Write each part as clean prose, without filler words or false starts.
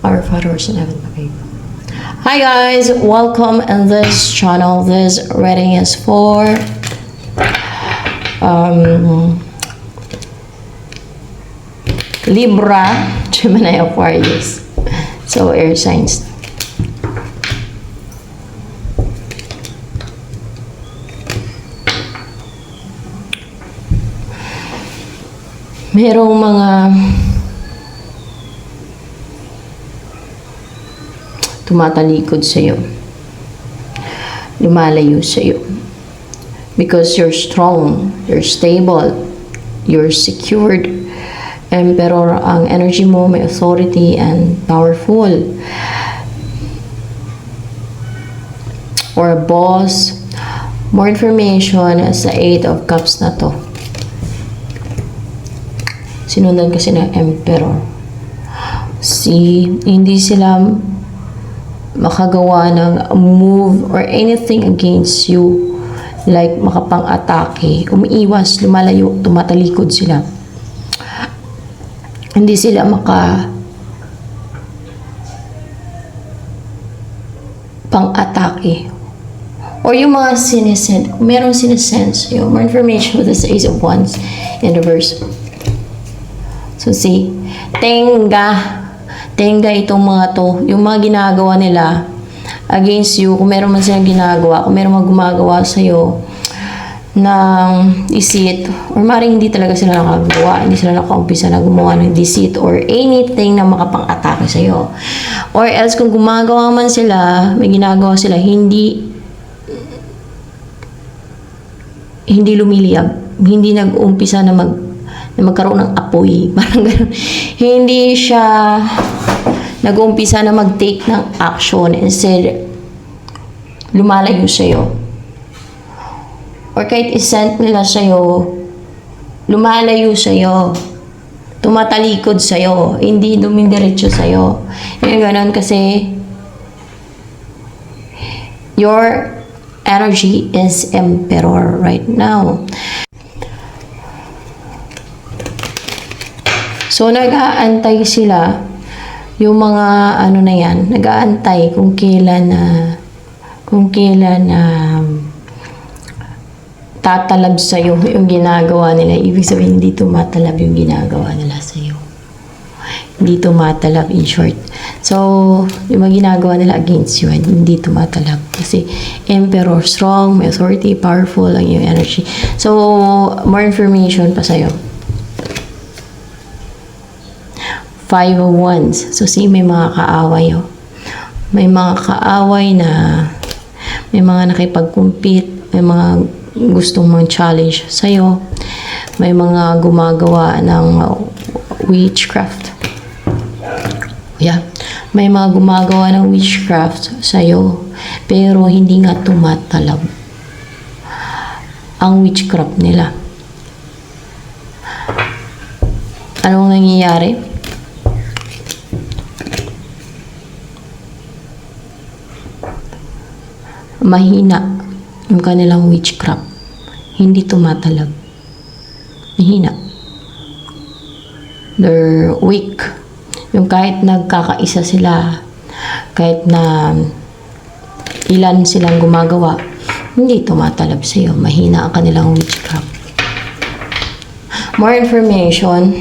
Our followers in heaven. Okay. Hi guys, welcome in this channel. This reading is for Libra, Gemini, Aquarius. So air signs. Merong mga tumatalikod sa'yo, lumalayo sa'yo, because you're strong, you're stable, you're secured. Emperor ang energy mo, may authority and powerful, or a boss. More information sa 8 of Cups na to. Sinundan kasi ng Emperor. Hindi sila makagawa ng move or anything against you, like makapang-atake, umiiwas, lumalayo, tumatalikod sila. Hindi sila pang-atake. Or yung mga sinesend, merong sinesense, yung more information with this Ace of Wands in reverse. So see, tenga itong mga to, yung mga ginagawa nila against you, kung meron man silang ginagawa, kung meron man gumagawa sa'yo ng deceit, or maring hindi talaga sila nakagawa, hindi sila nakaumpisa na gumawa ng deceit or anything na makapang-atake sa'yo. Or else, kung gumagawa man sila, may ginagawa sila, hindi lumiliyab, hindi nag-umpisa na magkaroon ng apoy. Parang gano'n. Hindi siya nag-umpisa na mag-take ng action. Instead, lumalayo sa'yo. Or kahit isent nila sa'yo, lumalayo sa'yo. Tumatalikod sa'yo. Hindi dumidiretso sa'yo. Yung gano'n kasi your energy is Emperor right now. So, nag-aantay sila, yung mga ano na yan, nag-aantay kung kailan tatalab sa'yo yung ginagawa nila. Ibig sabihin, hindi tumatalab yung ginagawa nila sa'yo. Hindi tumatalab, in short. So, yung mga ginagawa nila against you, hindi tumatalab. Kasi, Emperor, strong, may authority, powerful ang yung energy. So, more information pa sa'yo. 5 of Wands. So, see, may mga kaaway. Oh. May mga kaaway na may mga nakipag-compete, may mga gustong mag-challenge sa'yo, may mga gumagawa ng witchcraft. Yeah. May mga gumagawa ng witchcraft sa'yo, pero hindi nga tumatalab ang witchcraft nila. Anong nangyayari? Mahina yung kanilang witchcraft. Hindi tumatalab. Mahina. They're weak. Yung kahit nagkakaisa sila, kahit na ilan silang gumagawa, hindi tumatalab sa'yo. Mahina ang kanilang witchcraft. More information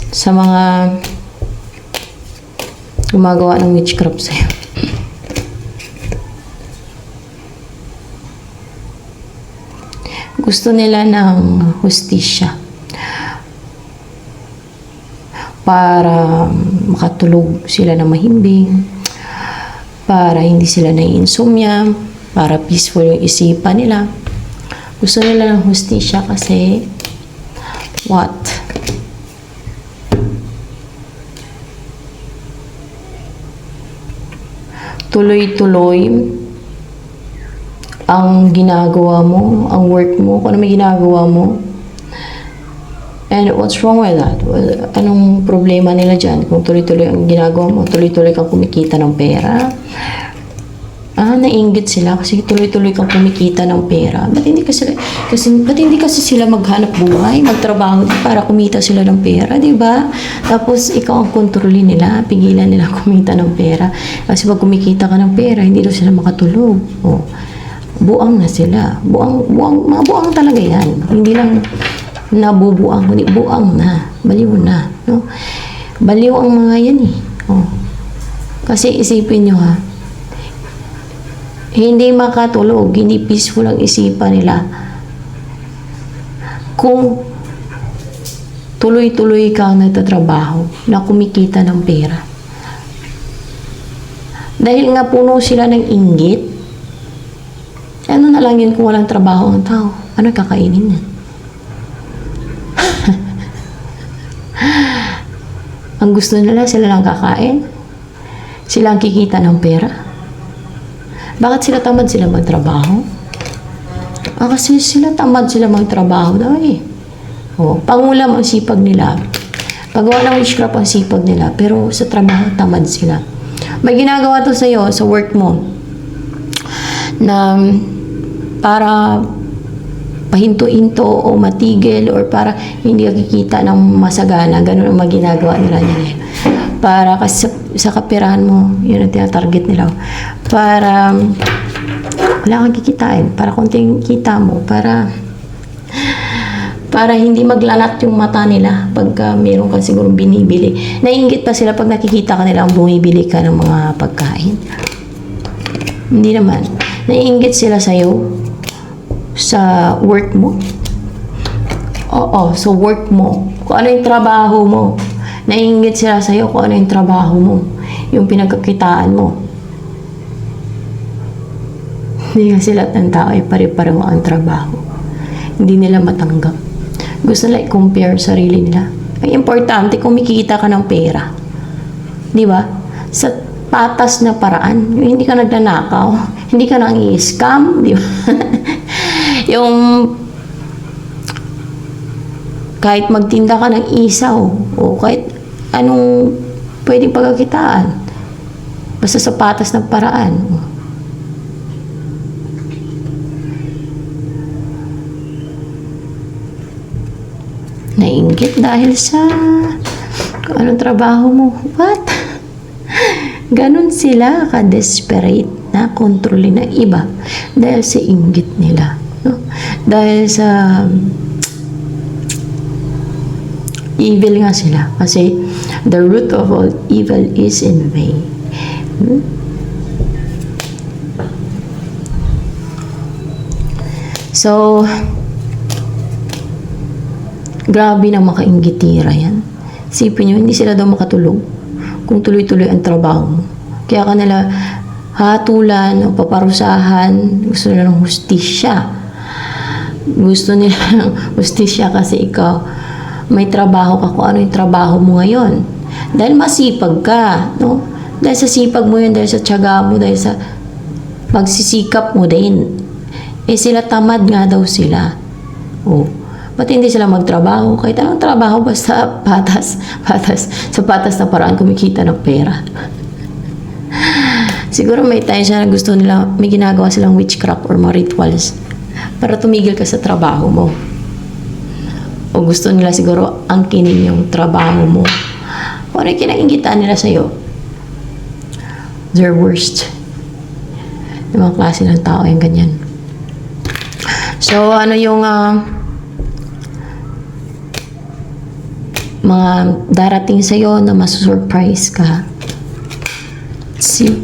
sa mga gumagawa ng witchcraft sa'yo. Gusto nila ng hustisya para makatulog sila ng mahimbing, para hindi sila nai-insomnia, para peaceful yung isipan nila. Gusto nila ng hustisya kasi what? Tuloy-tuloy ang ginagawa mo, ang work mo, kung ano may ginagawa mo. And what's wrong with that? Well, anong problema nila dyan? Kung tuloy-tuloy ang ginagawa mo, tuloy-tuloy kang kumikita ng pera, Nainggit sila kasi tuloy-tuloy kang kumikita ng pera. Ba't hindi kasi sila maghanap buhay, magtrabaho para kumita sila ng pera, di ba? Tapos ikaw ang kontrolin nila, pigilan nila kumita ng pera. Kasi pag kumikita ka ng pera, hindi daw sila makatulog. Oh, buang na sila. Mga buang talaga yan. Hindi lang nabubuang, kundi buang na. Baliw na. No? Baliw ang mga yan eh. Oh. Kasi isipin nyo ha, hindi makatulog, hindi peaceful ang isipan nila kung tuloy-tuloy kang nagtatrabaho na kumikita ng pera. Dahil nga puno sila ng inggit, ano na lang yun kung walang trabaho ang tao? Ano kakainin yan? Ang gusto nila, sila lang kakain? Sila ang kikita ng pera? Bakit sila tamad sila magtrabaho? Kasi sila tamad sila magtrabaho daw eh. Pangulam ang sipag nila. Pagawa ng witchcraft ang sipag nila. Pero sa trabaho, tamad sila. May ginagawa to sa'yo, sa work mo, na para pahinto-hinto o matigil or para hindi ka kikita ng masagana. Ganun ang maginagawa nila niya. Para kasi sa kapirahan mo, yun ang tinatarget nila. Para wala kang kikitain. Para konting kita mo. Para hindi maglalat yung mata nila pagka meron ka siguro binibili. Naiinggit pa sila pag nakikita ka nila ang bumibili ka ng mga pagkain. Hindi naman. Naiinggit sila sa'yo sa work mo. Oo, sa work mo. Kung ano yung trabaho mo. Naiinggit sila sa'yo kung ano yung trabaho mo. Yung pinagkakitaan mo. Hindi nga sila ng tao ay pare-pareho ang trabaho. Hindi nila matanggap. Gusto nila i-compare sarili nila. Ang importante, kumikita ka ng pera. Di ba? Sa patas na paraan. Yung hindi ka nagnanakaw. Hindi ka nang i-scam. Di ba? Yung kahit magtinda ka ng isaw o kahit anong pwedeng pagkakitaan. Basta sa patas ng paraan. Nainggit dahil sa kung anong trabaho mo. What? Ganon sila ka-desperate na kontrolin ng iba dahil sa inggit nila. No? Dahil sa evil nga sila. Kasi the root of all evil is in vain. So, grabe na makainggitira yan. Isipin nyo, hindi sila daw makatulog kung tuloy-tuloy ang trabaho mo. Kaya kanila hatulan o paparusahan, gusto nila ng hustisya. Gusto nila ng hustisya kasi ikaw may trabaho ka kung ano yung trabaho mo ngayon. Dahil masipag ka, no? Dahil sa sipag mo yun, dahil sa tiyaga mo, dahil sa pagsisikap mo din. Sila tamad nga daw sila. Ba't hindi sila magtrabaho? Kahit anong trabaho, basta sa patas na paraan kumikita ng pera. Siguro may time siya na gusto nila, may ginagawa silang witchcraft or mga rituals para tumigil ka sa trabaho mo. O gusto nila siguro angkinin yung trabaho mo. Kung ano yung kinainggitan nila sa'yo. They're worst. Yung mga klase ng tao yung ganyan. So, ano yung mga darating sa'yo na masusurprise ka. Let's see.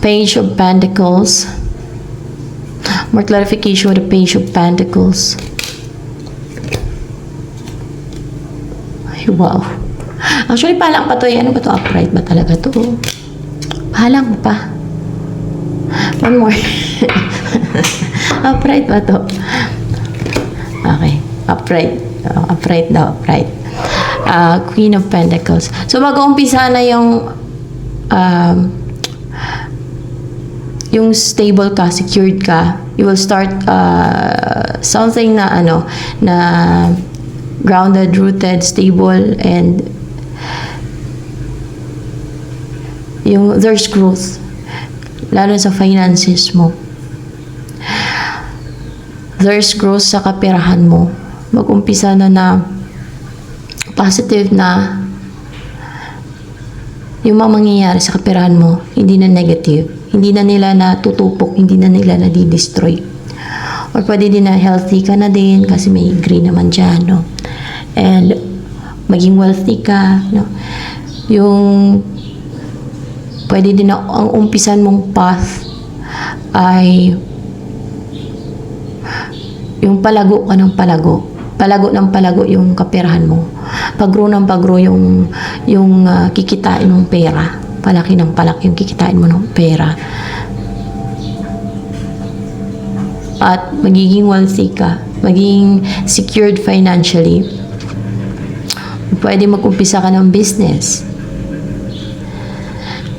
Page of Pentacles. More clarification with the Page of Pentacles. Ay, wow. Actually, palang pa to. Ano ba to? Upright ba talaga to? Palang pa. One more. Upright ba to? Okay. Upright. Upright daw. Upright. Queen of Pentacles. So, mag-uumpisa na yung stable ka, secured ka, you will start something na na grounded, rooted, stable, and there's growth. Lalo sa finances mo. There's growth sa kaperahan mo. Mag-umpisa na positive na yung mga mangyayari sa kaperahan mo, hindi na negative. Hindi na nila natutupok, hindi na nila nadi-destroy. Or pwede din na healthy ka na din kasi may green naman dyan, no? And maging wealthy ka, no? Yung pwede din na ang umpisan mong path ay yung palago ka ng palago. Palago ng palago yung kaperahan mo. Pag-grow ng pag-grow yung kikitain mong pera. Palaki ng palaki yung kikitain mo ng pera. At magiging wealthy ka. Magiging secured financially. Pwede mag-umpisa ka ng business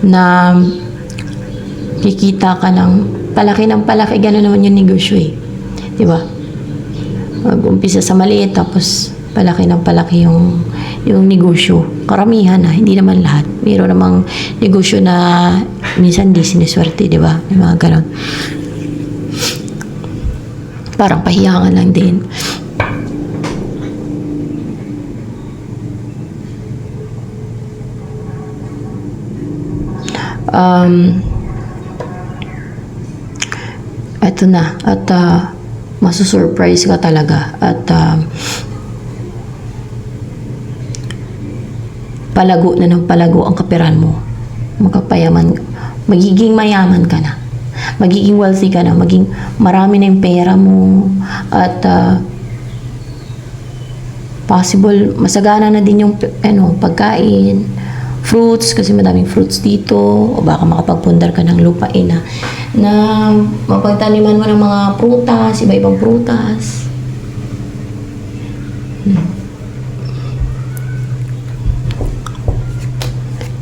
na kikita ka ng palaki. Gano'n naman yung negosyo eh. Diba? Mag-umpisa sa maliit tapos palaki yung negosyo. Karamihan na, hindi naman lahat. Mayroon namang negosyo na minsan di siniswerte, di ba? May mga ganon. Parang pahiyangan lang din. Eto na. At masusurprise ka talaga. At palago na ng palago ang kaperahan mo. Magiging mayaman ka na. Magiging wealthy ka na. Maging marami na yung pera mo. At possible, masagana na din yung pagkain. Fruits, kasi madaming fruits dito. O baka makapagpundar ka ng lupain na mapagtaniman mo ng mga prutas, iba-ibang prutas.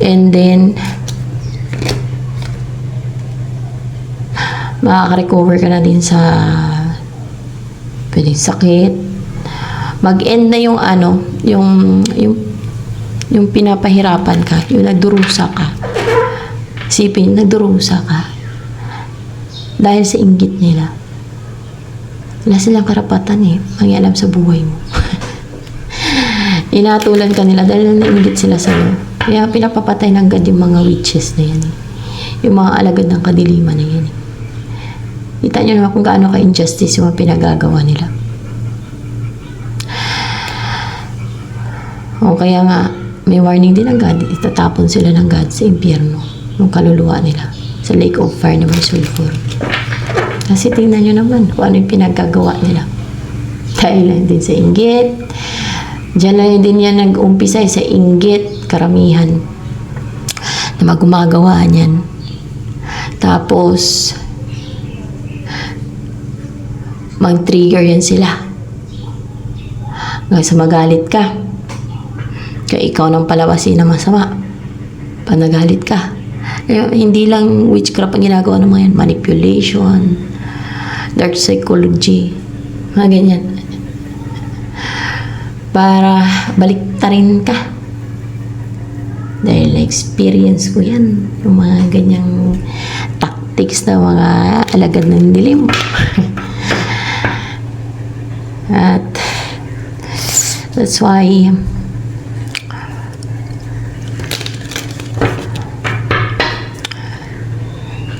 And then, makaka-recover ka na din sa pwedeng sakit. Mag-end na yung pinapahirapan ka, yung nagdurusa ka. Isipin, nagdurusa ka. Dahil sa inggit nila. Wala silang karapatan mangialam sa buhay mo. Inatulan ka nila dahil nainggit sila sa'yo. Kaya pinapapatay ng God yung mga witches na yan. Yung mga alagad ng kadiliman na yan. Kita nyo naman kung gaano ka-injustice yung mga pinagagawa nila. O kaya nga, may warning din ng God. Itatapon sila ng God sa impyerno. Yung kaluluwa nila. Sa lake of fire na may sulfur. Kasi tingnan nyo naman kung ano yung pinagagawa nila. Dahil lang din sa inggit. Diyan lang din yan nag-umpisa sa inggit, karamihan. Na gumagawa niyan. Tapos, mag-trigger yan sila. Hanggang sa magalit ka. Kaya ikaw nang palabasin na masama. Pag nagalit ka. Hindi lang witchcraft ang ginagawa ng mga yan. Manipulation, dark psychology, mga ganyan. Para baliktarin ka. Dahil na-experience ko yan. Yung mga ganyang tactics na mga alagad ng dilim. At that's why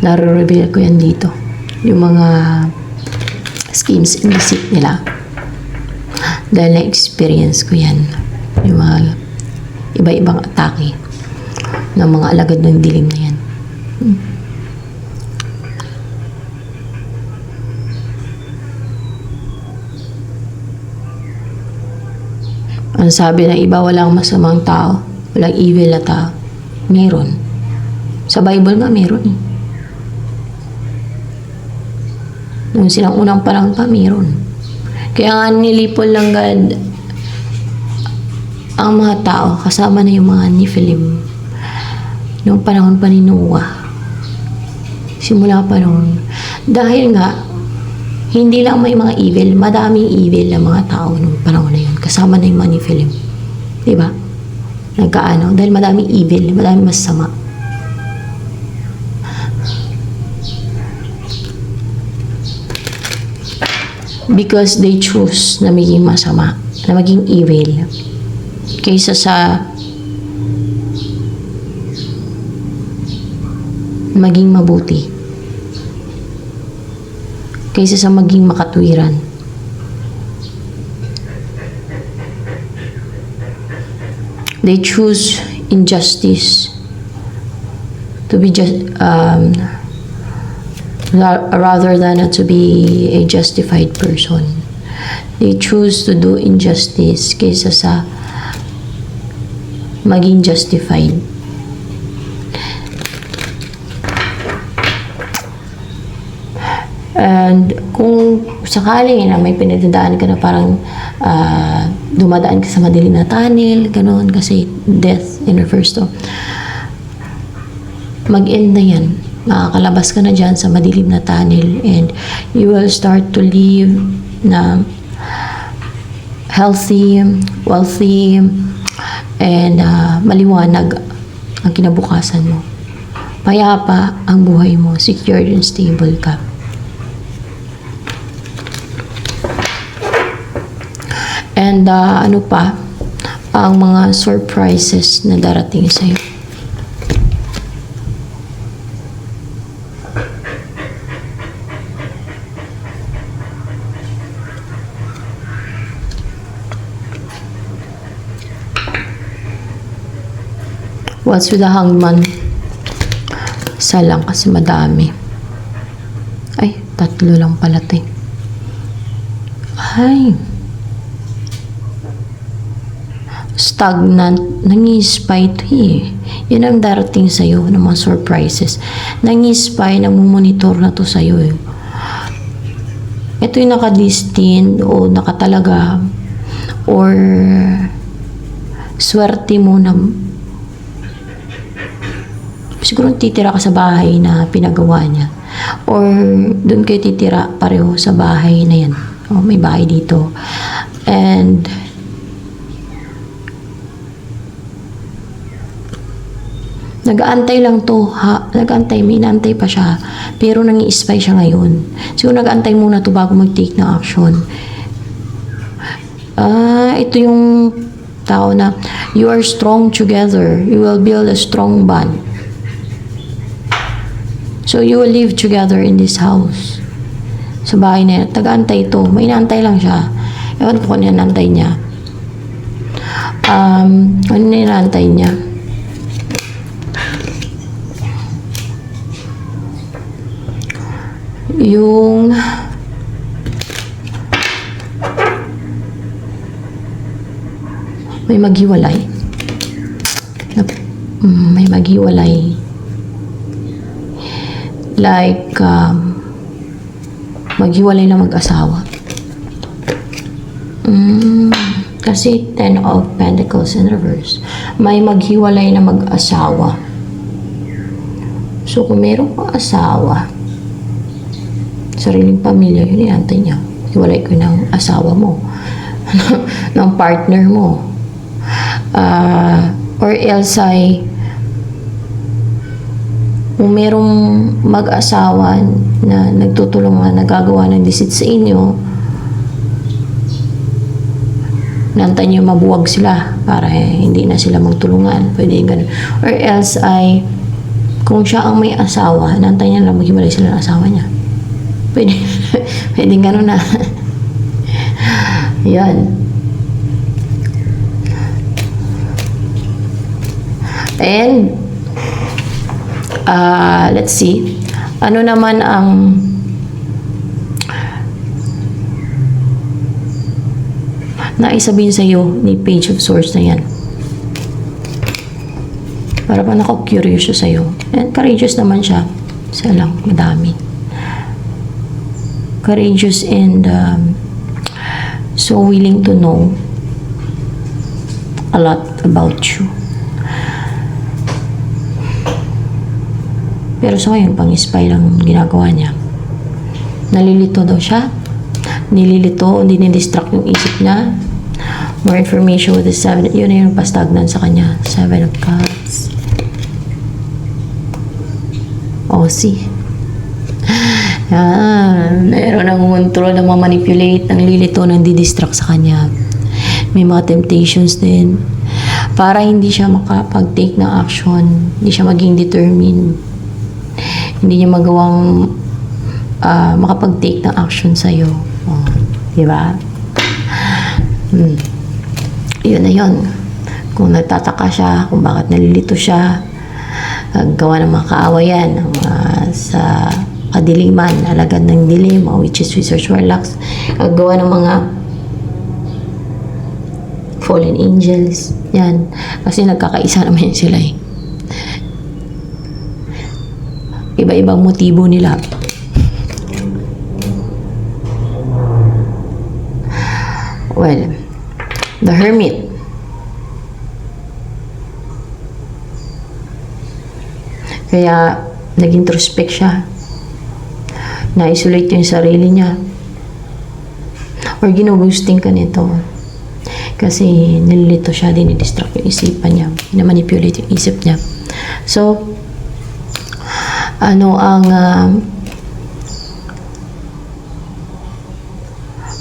nare-reveal ko yan dito. Yung mga schemes and deceit nila. Dahil na-experience ko yan. Yung mga iba-ibang atake ng mga alagad ng dilim na yan. Ang sabi ng iba, walang masamang tao. Walang evil na tao. Meron. Sa Bible nga, meron Nung silang unang panahon pa, meron. Kaya nga nilipol lang God ang mga tao, kasama na yung mga Nephilim. Noong panahon pa ni Noah. Simula pa noon. Dahil nga, hindi lang may mga evil, madaming evil na mga tao noong panahon na yun. Kasama na yung mga Nephilim. Diba? Nagkaano? Dahil madaming evil, madaming masama. because they choose na maging masama, na maging evil, kaysa sa maging mabuti, kaysa sa maging makatwiran. They choose injustice to be just rather than to be a justified person. They choose to do injustice kaysa sa maging justified. And kung sakali na may pinagdadaan ka na parang dumadaan ka sa madilim na tunnel, gano'n, kasi death in refers to, mag-end na yan. Makakalabas ka na dyan sa madilim na tunnel and you will start to live na healthy, wealthy, and maliwanag ang kinabukasan mo. Payapa ang buhay mo, secured and stable ka. And ano pa ang mga surprises na darating sa'yo? What's with the hangman? Isa lang kasi madami. Ay, 3 lang pala ito. Ay. Stagnant. Nangispy ito eh. Yan ang darating sa'yo ng mga surprises. Nangispy, nagmumonitor na to sa'yo eh. Ito yung nakadestined o nakatalaga or swerte mo na siguro titira ka sa bahay na pinagawa niya or doon kayo titira pareho sa bahay na yan. O, may bahay dito and nag-aantay lang to ha, nag-aantay, may inaantay pa siya pero nang-i-spy siya ngayon, siguro nag-aantay muna to bago mag-take ng action. Ito yung tao na you are strong together, you will build a strong bond. So, you will live together in this house. Sa bahay na yan. Taga-antay ito. May inaantay lang siya. Ewan ko kung inaantay niya. Ano na inaantay niya? Yung may maghiwalay. May maghiwalay. Like, maghiwalay na mag-asawa. Kasi 10 of Pentacles in reverse. May maghiwalay na mag-asawa. So, kung meron kang asawa, sariling pamilya, yun inaantay niya. Hiwalay ko ng asawa mo. ng partner mo. Or else ay kung merong mag-asawa na nagtutulungan, nagagawa ng deceit sa inyo, nantay nyo mabuwag sila para hindi na sila magtulungan. Pwede ganun. Or else ay, kung siya ang may asawa, nantay niya lang maghiwalay sila ng asawa niya. Pwede, pwede ganun na. Yan. And, let's see. Ano naman ang naisabihin sa iyo ni Page of Swords na yan? Para pa naka-curious siya sa iyo. And courageous naman siya. Isa lang, madami. Courageous and so willing to know a lot about you. Pero sa ngayon, pang-spy lang ginagawa niya. Nalilito daw siya. Nililito, hindi ni-distract yung isip niya. More information with the 7. Yun na yung pastagnan sa kanya. 7 of Cups. Oh, see? Meron ng control na manipulate, ng lilito, ng didistract sa kanya. May mga temptations din. Para hindi siya makapag-take ng action, hindi siya maging determined, hindi niya magawang makapag-take ng action sa'yo. Oh, di ba? Yun na yun. Kung nagtataka siya, kung bakit nalilito siya, gawa ng mga kaawayan, sa kadiliman, alagad ng dilim, mga witches, wizards, warlocks, gawa ng mga fallen angels. Yan. Kasi nagkakaisa naman sila eh. Iba-ibang motibo nila. Well, the Hermit. Kaya, nag-introspect siya. Na-isolate yung sarili niya. Or ginugusting ka nito. Kasi, nililito siya, dinidistract yung isipan niya. Na-manipulate yung isip niya. So, ano ang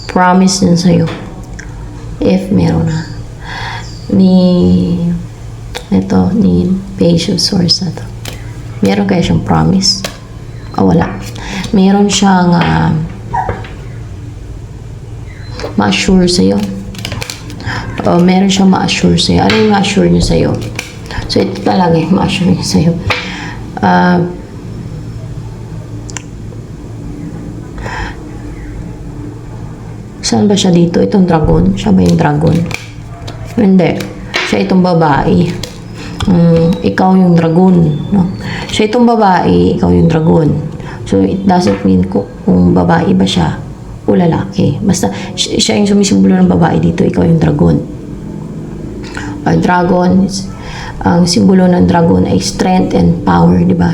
promise niya sa'yo? If meron na. Ni Page of Swords na to. Meron kaya siyang promise? O wala. Meron siyang ma-assure sa'yo. O meron siyang ma-assure sa'yo. Ano yung ma-assure niya sa'yo? So, ito talaga yung ma-assure niya sa'yo. Saan ba siya dito? Itong dragon? Siya ba yung dragon? Hindi. Siya itong babae. Ikaw yung dragon. No? Siya itong babae, ikaw yung dragon. So, it doesn't mean kung babae ba siya o lalaki. Basta, siya yung sumisimbolo ng babae dito, ikaw yung dragon. Dragon, ang simbolo ng dragon ay strength and power, di ba?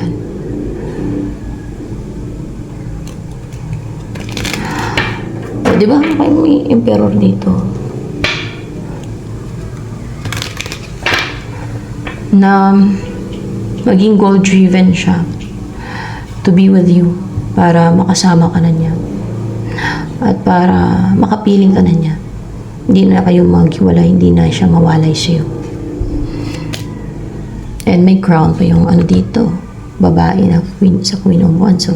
Di ba? May emperor dito. Na maging goal-driven siya to be with you para makasama ka na niya at para makapiling ka na niya. Hindi na kayo maghiwalay, hindi na siya mawalay sa'yo. And may crown pa yung ano dito, babae na queen, sa Queen of Wands. So,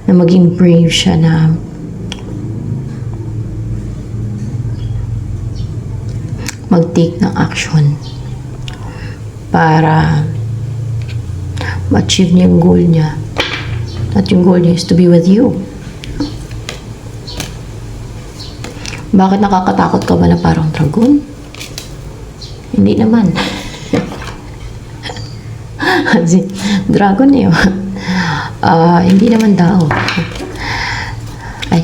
na maging brave siya na mag-take ng action para ma-achieve niya yung goal niya. At yung goal niya is to be with you. Bakit nakakatakot ka ba na parang dragon? Hindi naman. Kasi dragon eh. Hindi naman daw. Ay.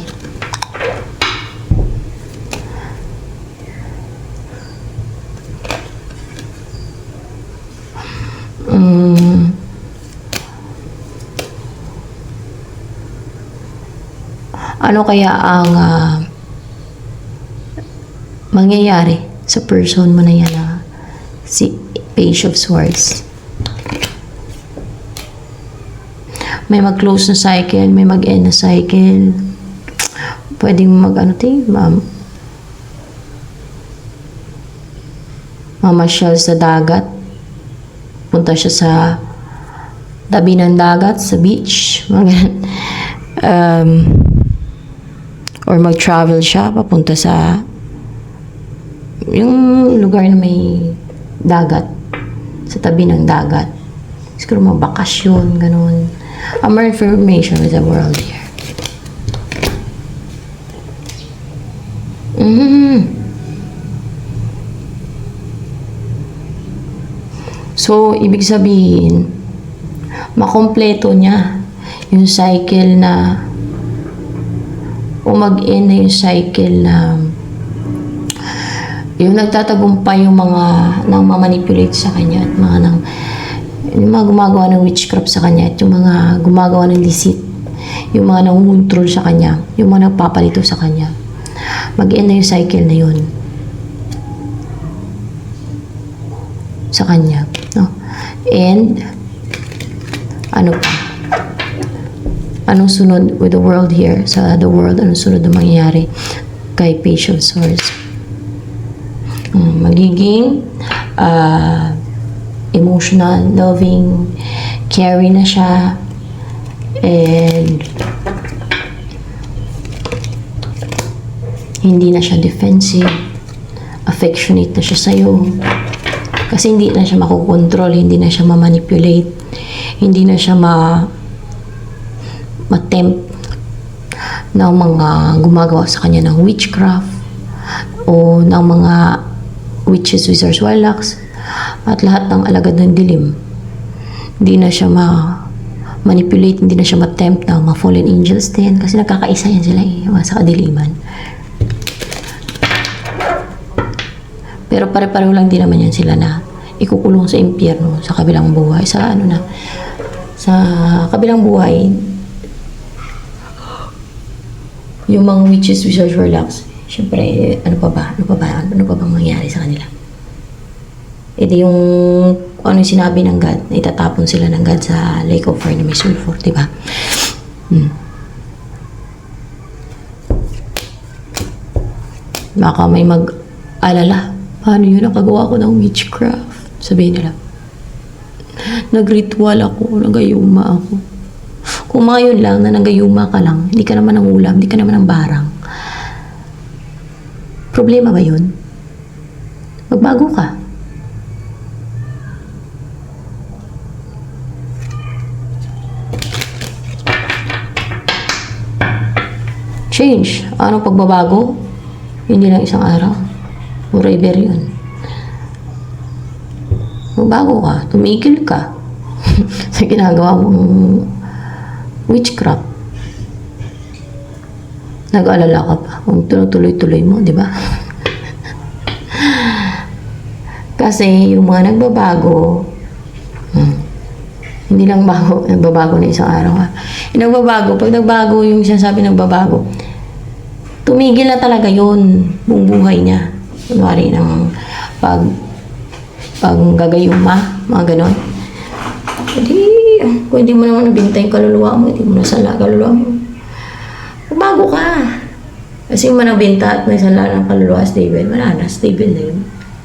Ano kaya ang mangyayari sa person mo na yan si Page of Swords? May mag-close na cycle, may mag-end na cycle. Pwedeng mamasyal sa dagat. Punta siya sa tabi ng dagat, sa beach. Or mag-travel siya, papunta sa yung lugar na may dagat. Sa tabi ng dagat. Siguro magbakasyon, ganun. More information with the world here. So, ibig sabihin, makompleto niya yung cycle na o mag-end na yung cycle na yung nagtatagumpay yung mga nang mamanipulate sa kanya at yung mga gumagawa ng witchcraft sa kanya at yung mga gumagawa ng deceit, yung mga nangungontrol sa kanya, yung mga nagpapalito sa kanya. Mag-end na yung cycle na yun sa kanya. No? And Ano pa? Anong sunod with the world here? Sa the world, anong sunod na mangyayari kay Patience Source? Magiging emotional, loving, caring na siya, and hindi na siya defensive, affectionate na siya sa'yo. Kasi hindi na siya makokontrol, hindi na siya ma-manipulate, hindi na siya ma-tempt ng mga gumagawa sa kanya ng witchcraft o ng mga witches, wizards, warlocks, at lahat ng alagad ng dilim. Hindi na siya ma-manipulate, hindi na siya ma-tempt ng mga fallen angels din, kasi nagkakaisa yan sila sa kadiliman. Pero pare-pareho lang din naman yan sila na ikukulong sa impyerno, sa kabilang buhay, sa kabilang buhay. Yung mga witches, wizards, warlocks, syempre, ano pa bang mangyari sa kanila? Ito yung ano yung sinabi ng God, na itatapon sila ng God sa lake of fire na may sulfur, diba? Baka may mag-alala, paano yun, nakagawa ko ng witchcraft? Sabihin nila, nagritual ako, nagayuma ako. Kung mga yun lang, na nagayuma ka lang, hindi ka naman ng ulam, hindi ka naman ng barang. Problema ba yun? Magbago ka. Change. Anong pagbabago? Hindi lang isang araw. Forever yun. Magbago ka. Tumigil ka. Sa ginagawa mong witchcraft. Nag-alala ka pa kung tuloy-tuloy mo, di ba? Kasi yung mga nagbabago, hindi lang nagbabago na isang araw. Yung nagbabago, pag nagbago yung sinasabi nagbabago, tumigil na talaga yun, buong buhay niya. Kunwari ng pag gagayuma, mga ganon. Kung hindi mo naman nabintay yung kaluluwa mo, hindi mo nasala kaluluwa mo, bago ka. Kasi yung manabinta at may sala ng kaluluwa, stable, wala na, stable na yun.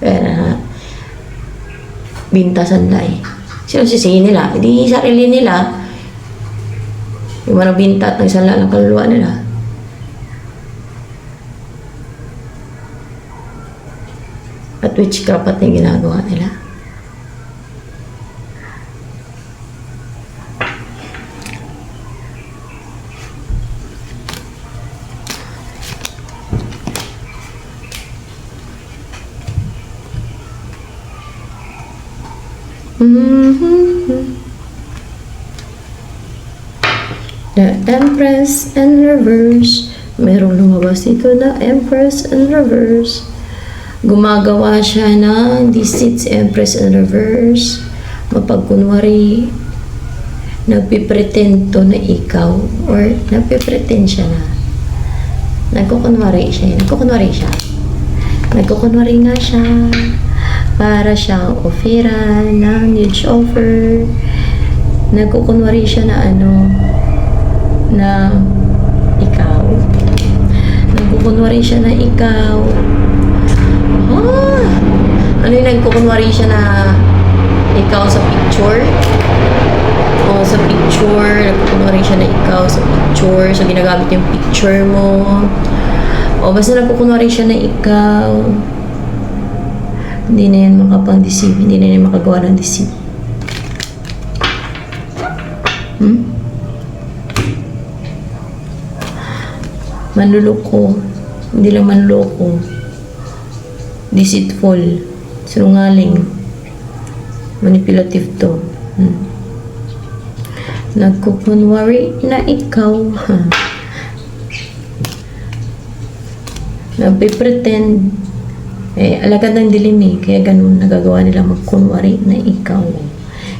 Kaya binta sanday. Sino sisihin nila? Hindi sarili nila. Yung manabinta at may sala ng kaluluwa nila. At witchcraft at yung ginagawa nila. The Empress in Reverse. Merong lumabas dito na Empress in Reverse. Gumagawa siya ng deceit, Empress in Reverse. Mapagkunwari, nagpipretend to na ikaw, or nagpipretend siya na. Nagkukunwari nga siya para siyang ofera ng huge offer. Nagkukunwari siya na na ikaw. Nagkukunwari siya na ikaw. Ano yung nagkukunwari siya na ikaw sa picture? Sa picture, nagkukunwari siya na ikaw sa picture. So, ginagamit yung picture mo. Basta nagkukunwari siya na ikaw. Hindi na yan makapang-deceive. Hindi na yan makagawa ng deceive. Manluloko. Hindi lang manluloko. Deceitful. Sinungaling. Manipulative to. Nagkukunwari na ikaw. Nagpipretend. Alagad ng dilim kaya ganun nagagawa nila magkunwari na ikaw.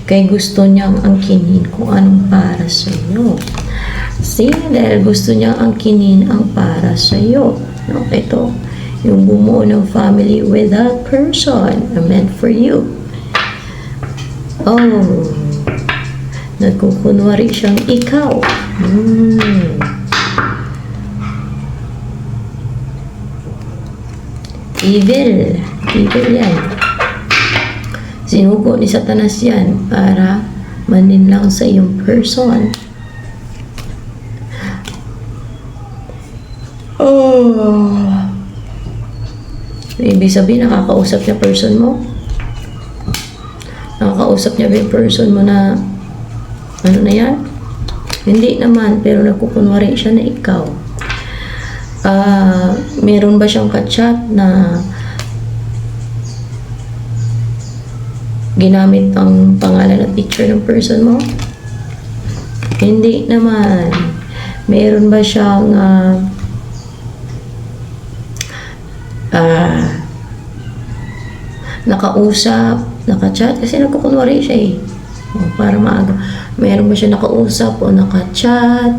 Kaya gusto niyang angkinin kung anong para sa iyo. See, dahil gusto niyang angkinin ang para sa iyo. No, ito, yung bumuo ng family with that person na meant for you. Nagkukunwari siyang ikaw. Evil. Evil yan. Sinugo ni Satanas yan para maninlang sa iyong person. Ibig sabihin, nakakausap niya person mo? Nakakausap niya ba yung person mo na ano na yan? Hindi naman, pero nagkukunwari siya na ikaw. Meron ba siyang ka-chat na ginamit ang pangalan at picture ng person mo? Hindi naman. Meron ba siyang nakausap, naka-chat? Kasi nagkukunwari siya eh. Para maaga. Meron ba siya nakausap o naka-chat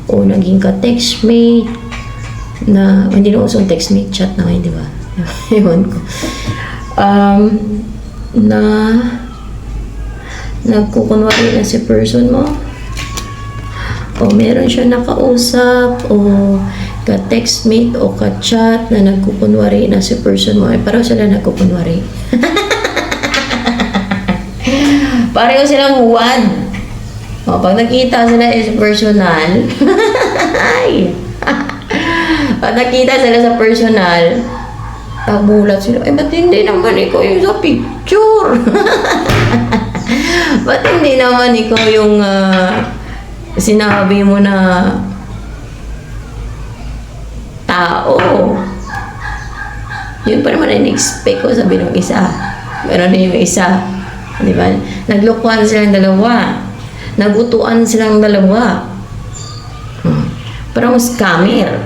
o naging ka-textmate na, hindi na usong textmate, chat na ngayon, di ba? Ewan ko. Na nagkukunwari na si person mo o meron siya nakausap o ka-textmate o ka-chat na nagkukunwari na si person mo, pareho sila nagkukunwari. Pareho silang huwad. O, pag nakita sila is personal, pag nakita sila sa personal, pagulat sila, ba't hindi naman ikaw yung sa picture? Ba't hindi naman ikaw yung sinabi mo na tao? Yun pa naman in-expect ko, sabi ng isa. Meron din yung isa. Di ba? Naglukuhan silang dalawa. Nagutuan silang dalawa. Parang scammer.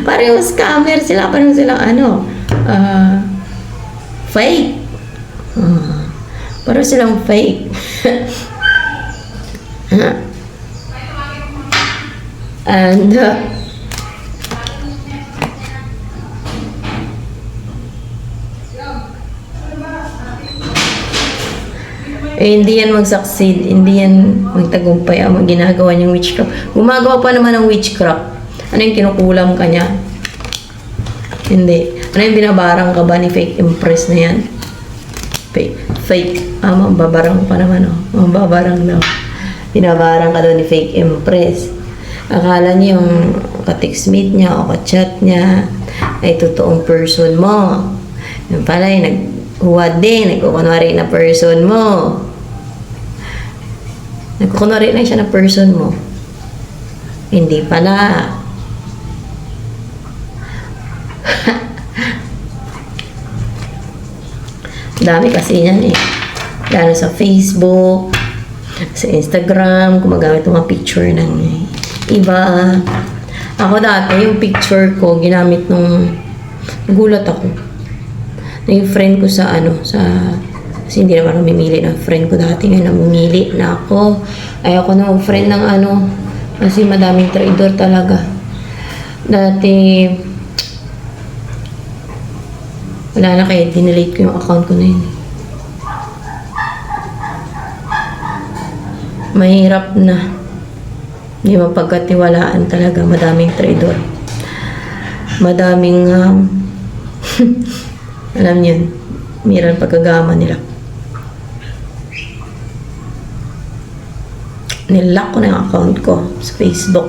Parang scammer sila. Parang silang fake. Parang silang fake. And hindi yan mag-succeed, hindi yan magtagumpay ang ginagawa niyang witchcraft. Gumagawa pa naman ng witchcraft. Ano yung kinukulam ka niya? Hindi. Ano yung binabarang ka ba ni fake impress na yan? Fake. Mababarang pa naman, mababarang daw. Binabarang ka daw ni fake impress. Akala niya yung ka-textmate niya o ka-chat niya ay totoong person mo. Yung pala yung naghuwad din, nagkukunwari na person mo. Nagkukunwari na siya na person mo. Hindi pala. Dami kasi yan eh. Lalo sa Facebook, sa Instagram, gumagamit ng mga picture ng iba. Ako dati, yung picture ko, ginamit nung gulat ako. Yung friend ko sa kasi hindi naman namimili ng friend ko dati. Ngayon namimili na ako. Ayoko na mag-friend ng kasi madaming traidor talaga. Dati, wala na kaya dinelete ko yung account ko na yun. Mahirap na. Hindi mapagkatiwalaan talaga. Madaming traidor. Madaming alam niyo yun, mayroon pagkagama nila. Nilock ko na yung account ko sa Facebook.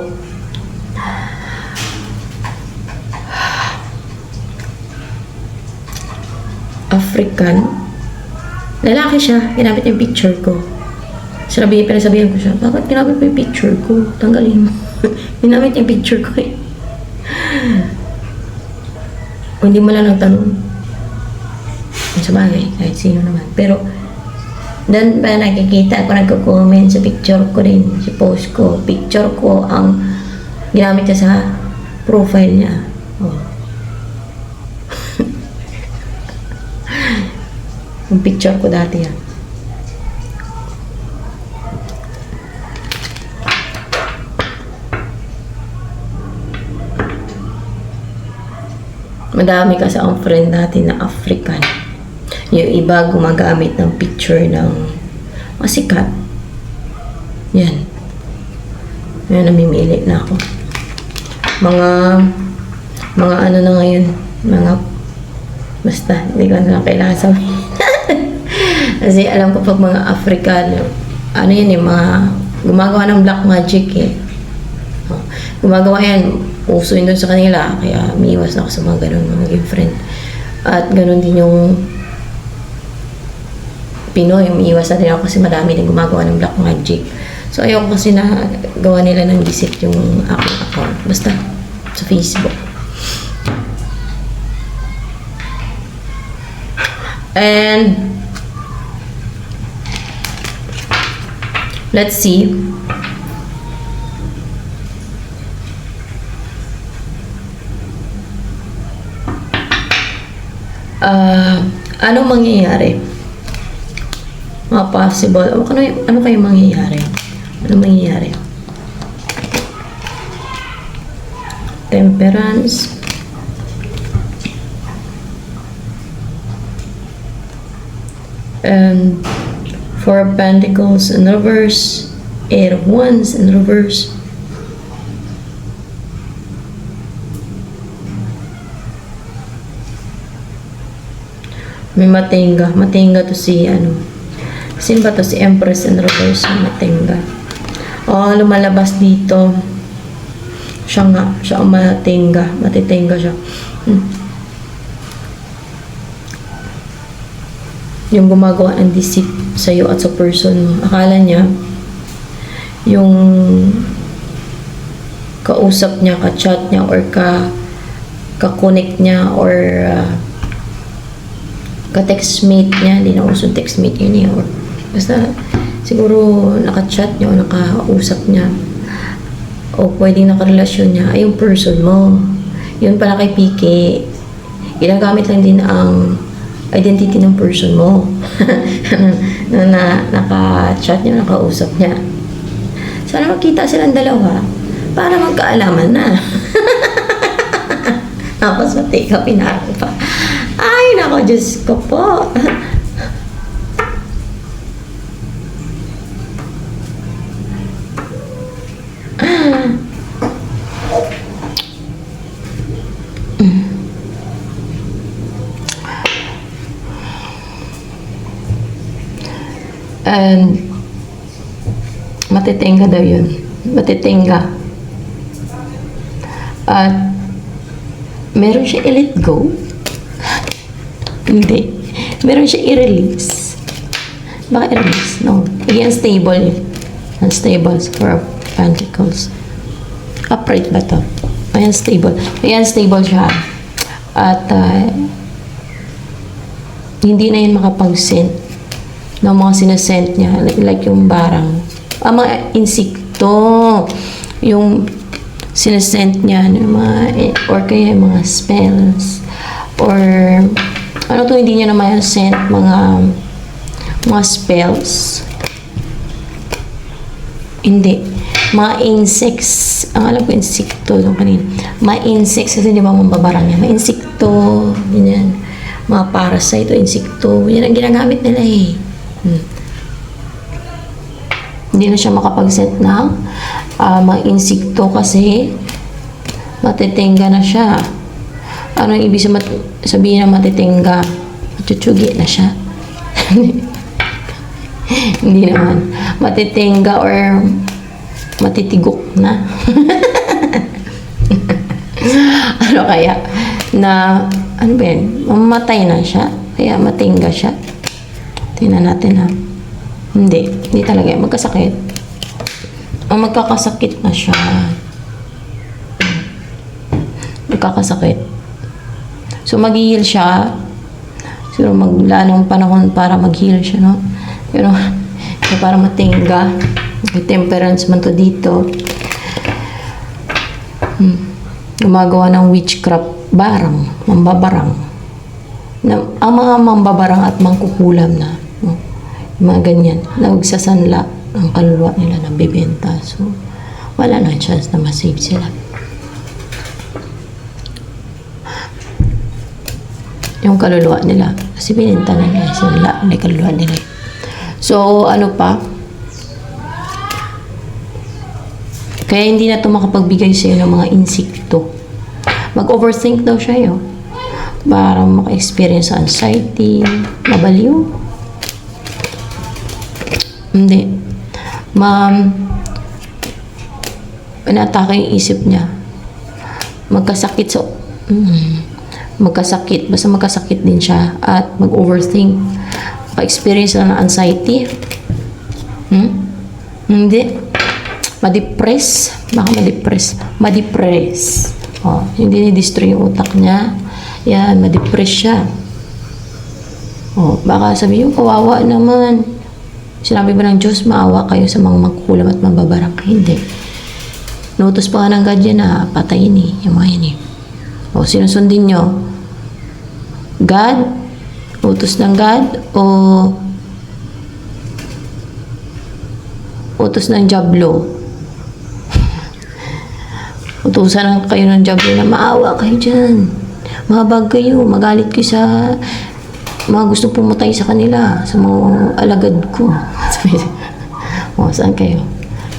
African. Lalaki siya. Ginamit yung picture ko. Pinasabihan ko siya, bakit ginamit mo yung picture ko? Tanggalin mo. Ginamit yung picture ko eh. O hindi mo lang nagtanong. Sa bagay, kahit sino naman. Pero, doon pa nakikita ako nagko-comment sa picture ko rin, sa post ko. Picture ko ang ginamit niya sa profile niya. Oh. Yung picture ko dati yan. Madami kasi ang friend natin na African. Yung iba gumagamit ng picture ng sikat. Yan. Yan, namimili na ako. Mga ano na ngayon. Basta, hindi ko na kailangan sabihin. Kasi alam ko pag mga African, ano yan mga gumagawa ng black magic Gumagawa yan, uso yun doon sa kanila. Kaya umiiwas na ako sa mga ganun, mga maging friend. At ganun din yung Pinoy, umiiwas na din ako kasi madami din gumagawa ng black magic. So ayoko kasi na gawa nila ng visit yung aking account. Basta sa Facebook. And let's see. Anong mangyayari? Mga possible. Ano kayo mangyayari? Ano mangyayari? Temperance. And Four of Pentacles in reverse. Eight of Wands in reverse. May Matenga. Matenga to si Sino ba to? Si Empress in reverse. Matenga. Lumalabas dito. Siya nga. Siya ang Matenga. Matitenga siya. Yung gumagawa ng deceit sa'yo at sa person mo. Akala niya, yung kausap niya, ka-chat niya, or ka-connect niya, or ka-textmate niya, hindi na usong textmate yun or basta siguro naka-chat niya o nakausap niya o pwedeng nakarelasyon niya ay yung person mo. Yun pala kay PK, ginagamit lang din ang identity ng person mo na naka-chat niya, nakausap niya. Sana magkita silang dalawa para magkaalaman na. Tapos matika, pinaro pa. Ay, nako, Diyos ko po. And matitenga daw yun. Matitenga. At meron siya i-let go. Hindi. Meron siya i-release. Baka i-release? No. Unstable yun. Unstable. Four of Pentacles. Upright ba to? Unstable. Unstable siya. At hindi na yun makapag-send ng mga sinasend niya. Like yung barang. Mga insekto. Yung sinasend niya. Yung mga, or kaya yung mga spells. Or ano to, hindi niya na send mga spells. Hindi. Mga insects. Ang alam ko, insekto. Yung kanina. Mga insects. Kasi di ba mambabarang niya. Mga insekto. Ganyan. Mga parasite o insekto. Yan ang ginagamit nila Hindi na siya makapag-set ng mga insekto kasi matitenga na siya. Ano yung ibig sabihin na matitenga? Matutsugi na siya. Hindi naman. Matitenga or matitigok na. Ano kaya? Ano ba yan? Mamatay na siya. Kaya matingga siya. Tingnan natin Hindi talaga. Magkasakit. Magkakasakit na siya. Magkakasakit. So, mag-heal siya. Siguro maglanong panahon para mag-heal siya, no? Pero, para matingga. May temperance man to dito. Gumagawa ng witchcraft barang. Mambabarang. Ang mga mambabarang at mangkukulam na. No? Mga ganyan. Nagsasanla ang kaluluwa nila ng bibenta. So, wala na chance na masave sila. yung kaluluwa nila. Kasi pininta na nila sila, may kaluluwa nila. So, ano pa? Kaya hindi na ito makapagbigay sa'yo ng mga insekto. Mag-overthink daw siya yun. Para maka-experience sa anxiety, mabaliw. Hindi. Inatake yung isip niya. Magkasakit basta magkasakit din siya at mag-overthink. Maka-experience na ng anxiety. Hindi. Ma-depress. Baka ma-depress. Oh, hindi ni-destroy yung utak niya. Yan, ma-depress siya. Oh, baka sabi yung kawawa naman. Sinabi ba ng Diyos, maawa kayo sa mga magkukulam at mababarang? Hindi. Nutos pa nga ng God yan na patayin yung mga yan O, sinusundin nyo? God? Utos ng God? O utos ng Diablo? Utusan lang kayo ng Diablo na maawa kayo dyan. Mahabag kayo, magalit kayo sa mga gusto pumatay sa kanila, sa mga alagad ko. O, saan kayo?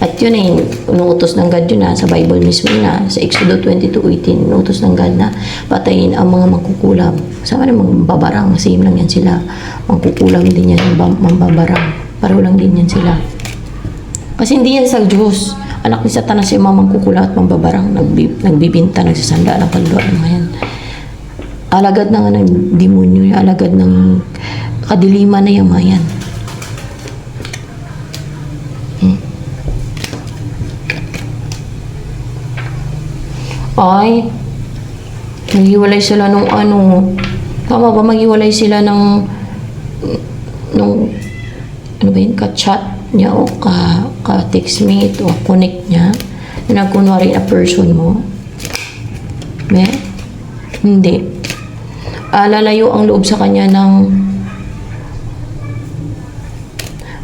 At yun inuutos ng God yun sa Bible mismo na, sa Exodus 22:18, inuutos ng God na patayin ang mga mangkukulam. Sama na mambabarang, same lang yan sila. Mangkukulam din yan, mambabarang. Pareho lang din yan sila. Kasi hindi yan sa Diyos. Anak ni Satanas yung mga mangkukulam at mambabarang, nagbibinta, nagsasanda ng kaluluwa ng mga yan. Alagad na nga ng demonyo, alagad ng kadiliman na yung mga yan. Ay, maghiwalay sila nung ano. Tama ba, maghiwalay sila ng ano ba yun, ka-chat niya o ka-textmate o connect niya na nagkunwari na person mo? Be? Hindi. Lalayo ang loob sa kanya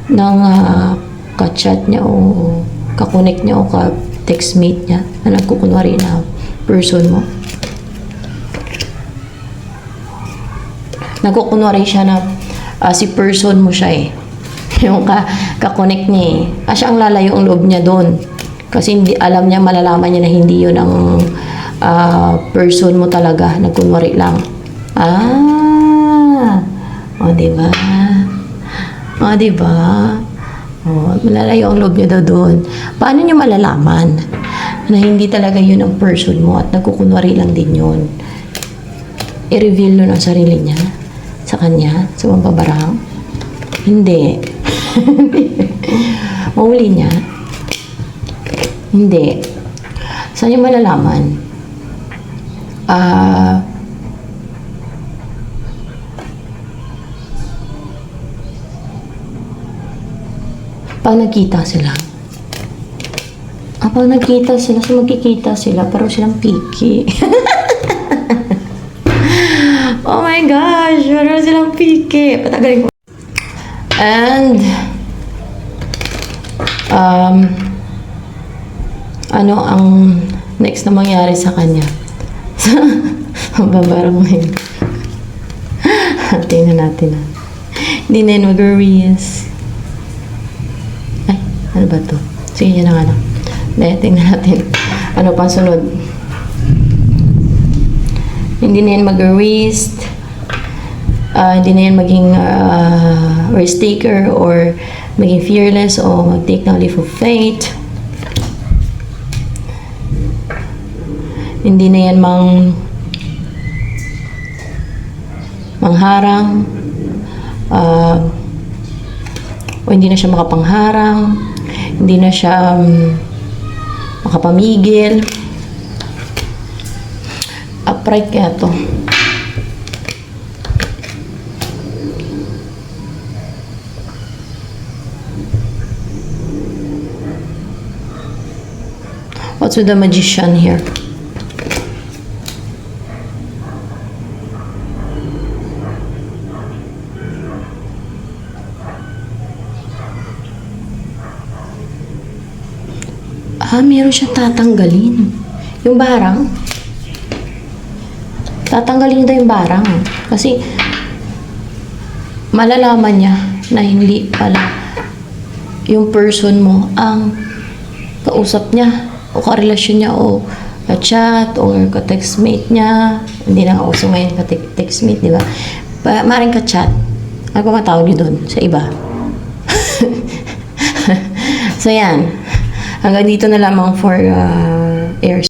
ng ka-chat niya o ka-connect niya o ka-textmate niya na nagkukunwari na person mo. Nagkukunwari siya na si person mo siya yung ka-connect niya siya ang lalayo ang loob niya doon. Kasi hindi, alam niya, malalaman niya na hindi yun ang person mo talaga. Nagkunwari lang. O diba? O diba? O, malalayo ang loob niya daw doon. Paano niya malalaman na hindi talaga yun ang person mo at nagkukunwari lang din yun? I-reveal nun ang sarili niya sa kanya, sa mambabarang? Hindi. Mahuli niya? Hindi. Saan niya malalaman? Pag nagkita sila. Pag nagkita sila, so magkikita sila, pero silang picky. Oh my gosh, pero silang picky. Patagalin ko. And, ano ang next na mangyari sa kanya? Babarang mo yun. Tingnan natin Hindi na yun mag-reels. Ano ba to? Sige, yan ang tingnan natin. Ano pang sunod? Hindi na yan mag-risk. Hindi na yan maging risk taker or maging fearless o mag-take ng leap of faith. Hindi na yan mangharang. O hindi na siya makapangharang. Hindi na siya makapamigil. Upright kaya to. What's with the magician here? Meron siya tatanggalin. Yung barang. tatanggalin daw yung barang. Kasi, malalaman niya na hindi pala yung person mo ang kausap niya o karelasyon niya o ka-chat or ka-textmate niya. Hindi na kauso ngayon ka-textmate, di ba? Maaaring ka-chat. Ano pa matawag niyo doon sa iba? So, yan. Hanggang dito na lamang for air